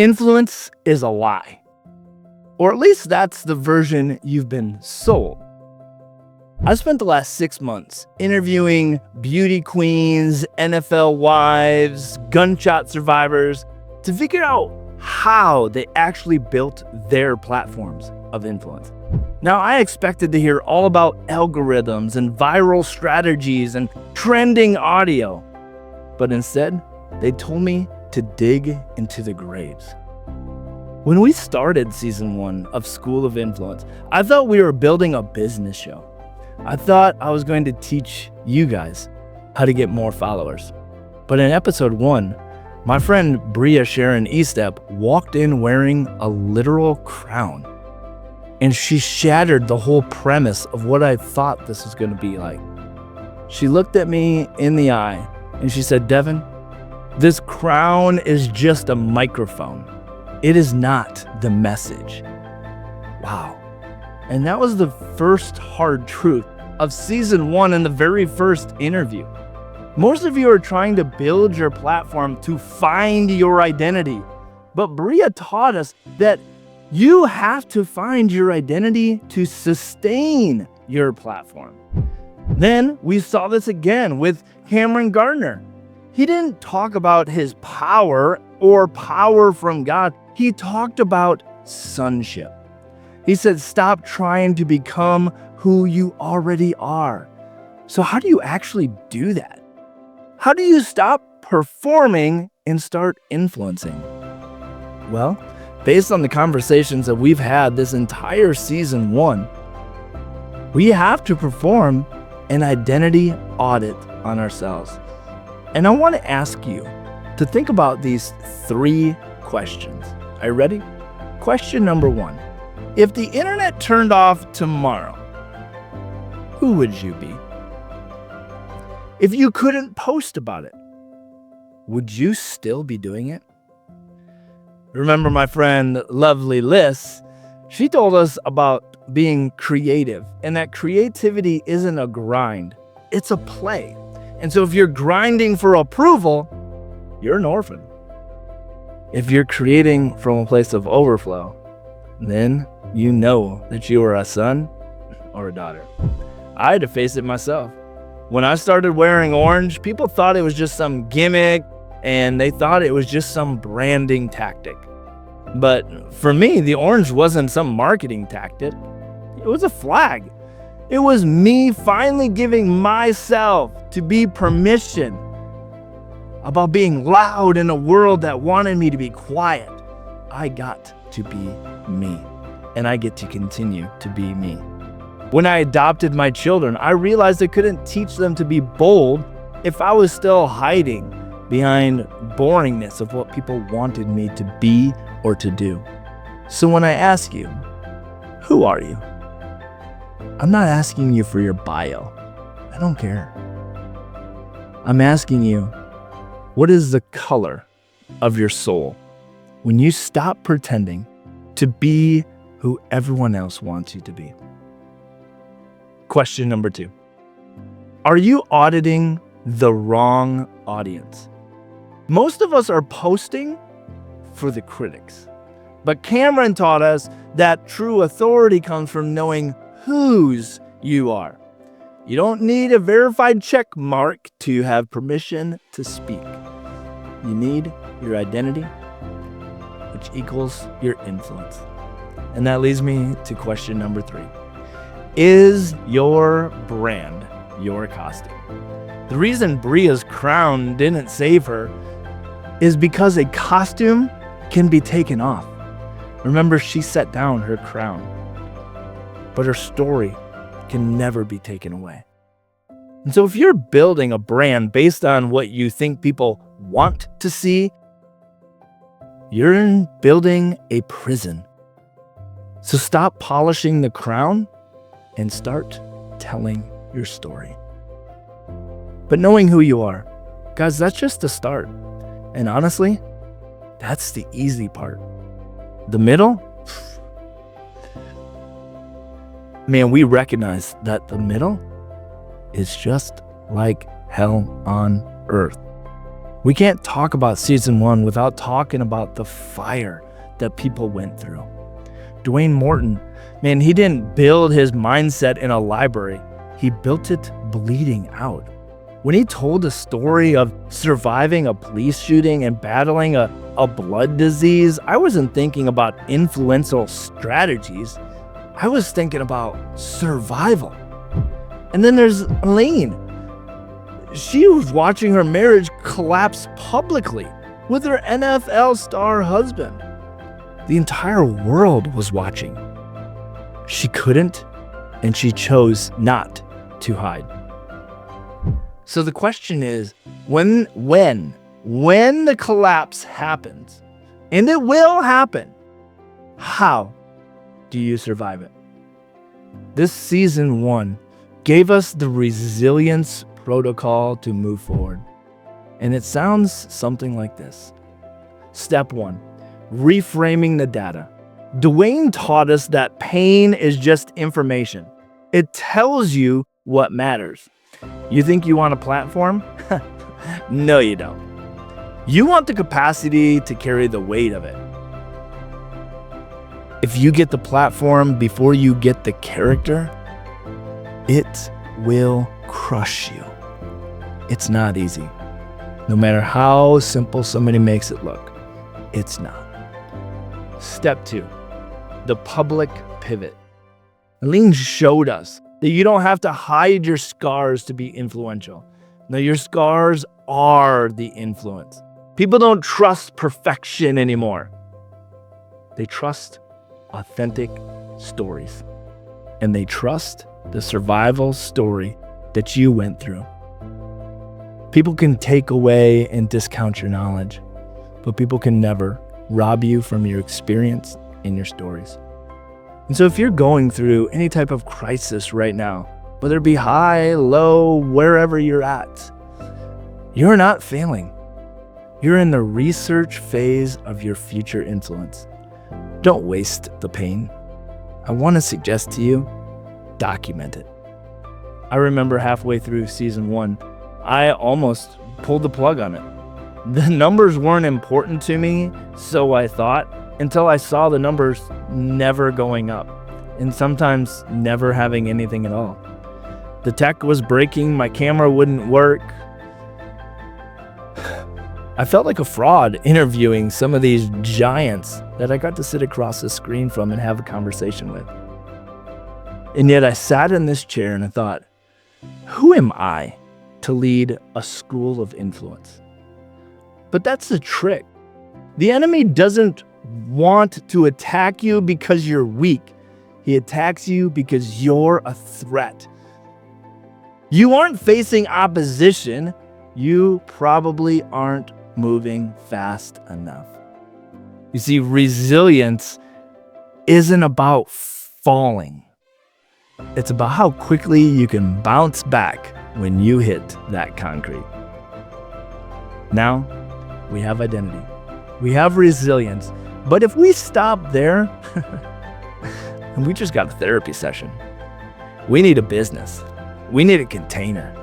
Influence is a lie. Or at least that's the version you've been sold. I spent the last 6 months interviewing beauty queens, NFL wives, gunshot survivors to figure out how they actually built their platforms of influence. Now, I expected to hear all about algorithms and viral strategies and trending audio, but instead, they told me to dig into the graves. When we started season 1 of School of Influence, I thought we were building a business show. I thought I was going to teach you guys how to get more followers. But in episode 1, my friend Bria Sharon Estep walked in wearing a literal crown. And she shattered the whole premise of what I thought this was going to be like. She looked at me in the eye and she said, "Devin, this crown is just a microphone. It is not the message." Wow. And that was the first hard truth of season 1 in the very first interview. Most of you are trying to build your platform to find your identity. But Bria taught us that you have to find your identity to sustain your platform. Then we saw this again with Cameron Gardner. He didn't talk about his power or power from God. He talked about sonship. He said, stop trying to become who you already are. So how do you actually do that? How do you stop performing and start influencing? Well, based on the conversations that we've had this entire season 1, we have to perform an identity audit on ourselves. And I want to ask you to think about these 3 questions. Are you ready? Question number 1. If the internet turned off tomorrow, who would you be? If you couldn't post about it, would you still be doing it? Remember my friend Lovely Liz? She told us about being creative and that creativity isn't a grind, it's a play. And so if you're grinding for approval, you're an orphan. If you're creating from a place of overflow, then you know that you are a son or a daughter. I had to face it myself. When I started wearing orange, people thought it was just some gimmick and they thought it was just some branding tactic. But for me, the orange wasn't some marketing tactic. It was a flag. It was me finally giving myself to be permission about being loud in a world that wanted me to be quiet. I got to be me, and I get to continue to be me. When I adopted my children, I realized I couldn't teach them to be bold if I was still hiding behind boringness of what people wanted me to be or to do. So when I ask you, who are you? I'm not asking you for your bio. I don't care. I'm asking you, what is the color of your soul when you stop pretending to be who everyone else wants you to be? Question number 2. Are you auditing the wrong audience? Most of us are posting for the critics. But Cameron taught us that true authority comes from knowing whose you are. You don't need a verified check mark to have permission to speak. You need your identity, which equals your influence. And that leads me to question number 3. Is your brand your costume? The reason Bria's crown didn't save her is because a costume can be taken off. Remember, she set down her crown, but her story can never be taken away. And so if you're building a brand based on what you think people want to see, you're building a prison. So stop polishing the crown and start telling your story. But knowing who you are, guys, that's just the start. And honestly, that's the easy part. The middle, man, we recognize that the middle is just like hell on earth. We can't talk about season 1 without talking about the fire that people went through. Dwayne Morton, man, he didn't build his mindset in a library. He built it bleeding out. When he told the story of surviving a police shooting and battling a blood disease, I wasn't thinking about influential strategies. I was thinking about survival. And then there's Elaine. She was watching her marriage collapse publicly with her NFL star husband. The entire world was watching. She couldn't, and she chose not to hide. So the question is, when the collapse happens, and it will happen, how do you survive it? This season 1 gave us the resilience protocol to move forward. And it sounds something like this. Step 1, reframing the data. Dwayne taught us that pain is just information. It tells you what matters. You think you want a platform? No, you don't. You want the capacity to carry the weight of it. If you get the platform before you get the character, it will crush you. It's not easy. No matter how simple somebody makes it look, it's not. Step 2, the public pivot. Elaine showed us that you don't have to hide your scars to be influential. No, your scars are the influence. People don't trust perfection anymore. They trust authentic stories. And they trust the survival story that you went through. People can take away and discount your knowledge, but people can never rob you from your experience and your stories. And so if you're going through any type of crisis right now, whether it be high, low, wherever you're at, you're not failing. You're in the research phase of your future influence. Don't waste the pain. I want to suggest to you, document it. I remember halfway through season 1, I almost pulled the plug on it. The numbers weren't important to me, so I thought, until I saw the numbers never going up, and sometimes never having anything at all. The tech was breaking, my camera wouldn't work. I felt like a fraud interviewing some of these giants that I got to sit across the screen from and have a conversation with. And yet I sat in this chair and I thought, who am I to lead a school of influence? But that's the trick. The enemy doesn't want to attack you because you're weak. He attacks you because you're a threat. You aren't facing opposition. You probably aren't moving fast enough. You see, resilience isn't about falling. It's about how quickly you can bounce back when you hit that concrete. Now, we have identity. We have resilience. But if we stop there, and we just got a therapy session, we need a business. We need a container.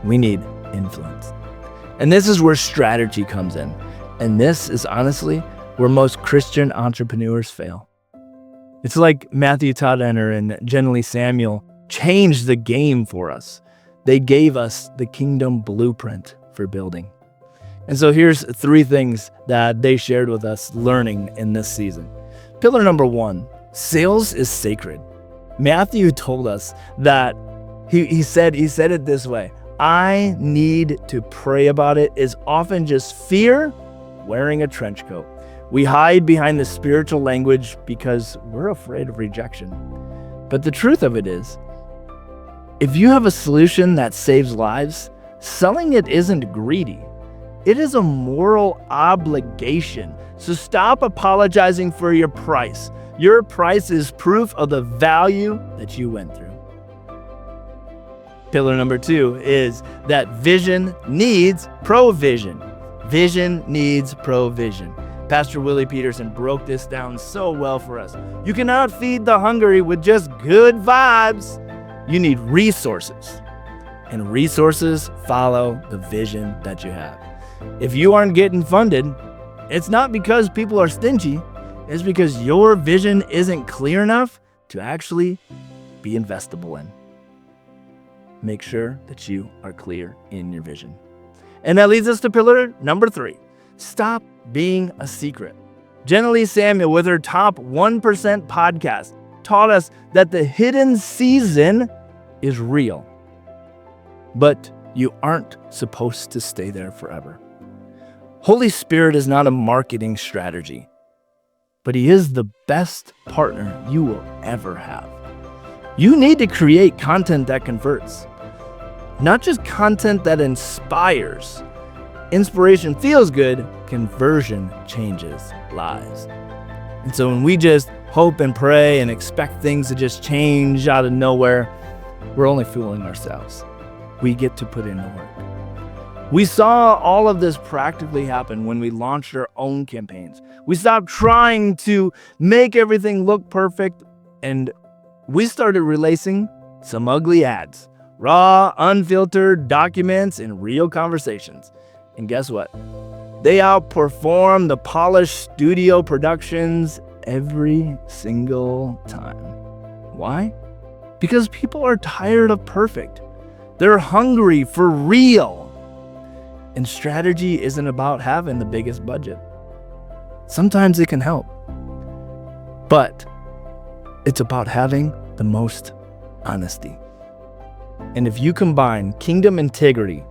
We need influence. And this is where strategy comes in. And this is honestly where most Christian entrepreneurs fail. It's like Matthew Todenter and Jen Lee Samuel changed the game for us. They gave us the kingdom blueprint for building. And so here's 3 things that they shared with us learning in this season. Pillar number 1, sales is sacred. Matthew told us that he said it this way: I need to pray about it is often just fear wearing a trench coat. We hide behind the spiritual language because we're afraid of rejection. But the truth of it is, if you have a solution that saves lives, selling it isn't greedy. It is a moral obligation. So stop apologizing for your price. Your price is proof of the value that you went through. Pillar number 2 is that vision needs provision. Vision needs provision. Pastor Willie Peterson broke this down so well for us. You cannot feed the hungry with just good vibes. You need resources. And resources follow the vision that you have. If you aren't getting funded, it's not because people are stingy. It's because your vision isn't clear enough to actually be investable in. Make sure that you are clear in your vision. And that leads us to pillar number 3. Stop being a secret. Jenna Lee Samuel, with her top 1% podcast, taught us that the hidden season is real. But you aren't supposed to stay there forever. Holy Spirit is not a marketing strategy, but He is the best partner you will ever have. You need to create content that converts, not just content that inspires. Inspiration feels good, conversion changes lives. And so when we just hope and pray and expect things to just change out of nowhere, we're only fooling ourselves. We get to put in the work. We saw all of this practically happen when we launched our own campaigns. We stopped trying to make everything look perfect, and we started releasing some ugly ads, raw, unfiltered documents and real conversations. And guess what? They outperform the polished studio productions every single time. Why? Because people are tired of perfect. They're hungry for real. And strategy isn't about having the biggest budget. Sometimes it can help, but it's about having the most honesty. And if you combine kingdom integrity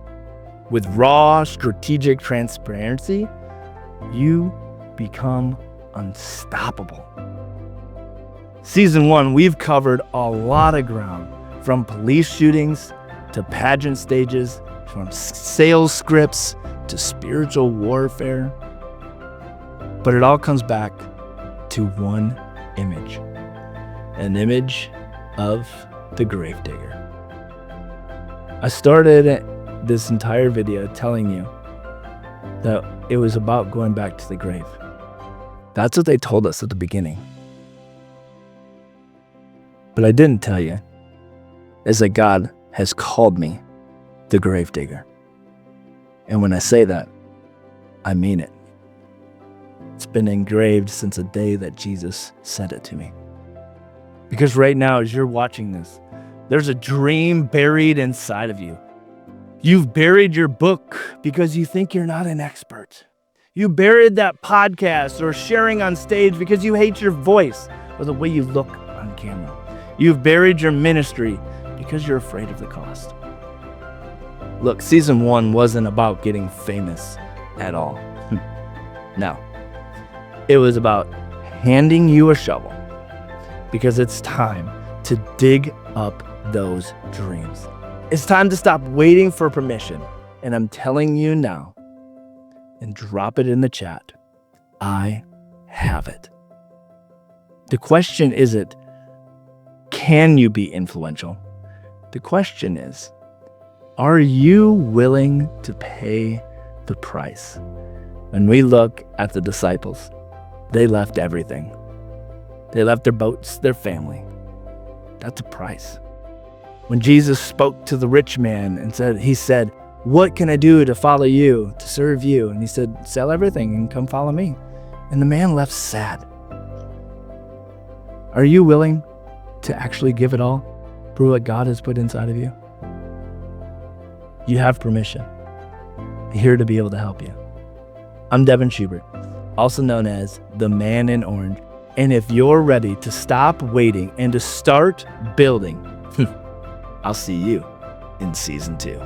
with raw strategic transparency, you become unstoppable. Season 1, we've covered a lot of ground, from police shootings to pageant stages, from sales scripts to spiritual warfare. But it all comes back to one image, an image of the gravedigger. I started this entire video telling you that it was about going back to the grave. That's what they told us at the beginning. But I didn't tell you is that God has called me the gravedigger. And when I say that, I mean it. It's been engraved since the day that Jesus said it to me. Because right now, as you're watching this, there's a dream buried inside of you. You've buried your book because you think you're not an expert. You buried that podcast or sharing on stage because you hate your voice or the way you look on camera. You've buried your ministry because you're afraid of the cost. Look, season 1 wasn't about getting famous at all. No. It was about handing you a shovel because it's time to dig up those dreams. It's time to stop waiting for permission. And I'm telling you now, and drop it in the chat, I have it. The question isn't, can you be influential? The question is, are you willing to pay the price? When we look at the disciples, they left everything. They left their boats, their family. That's a price. When Jesus spoke to the rich man and he said, what can I do to follow you, to serve you? And he said, sell everything and come follow me. And the man left sad. Are you willing to actually give it all for what God has put inside of you? You have permission. I'm here to be able to help you. I'm Devin Schubert, also known as the Man in Orange. And if you're ready to stop waiting and to start building, I'll see you in season 2.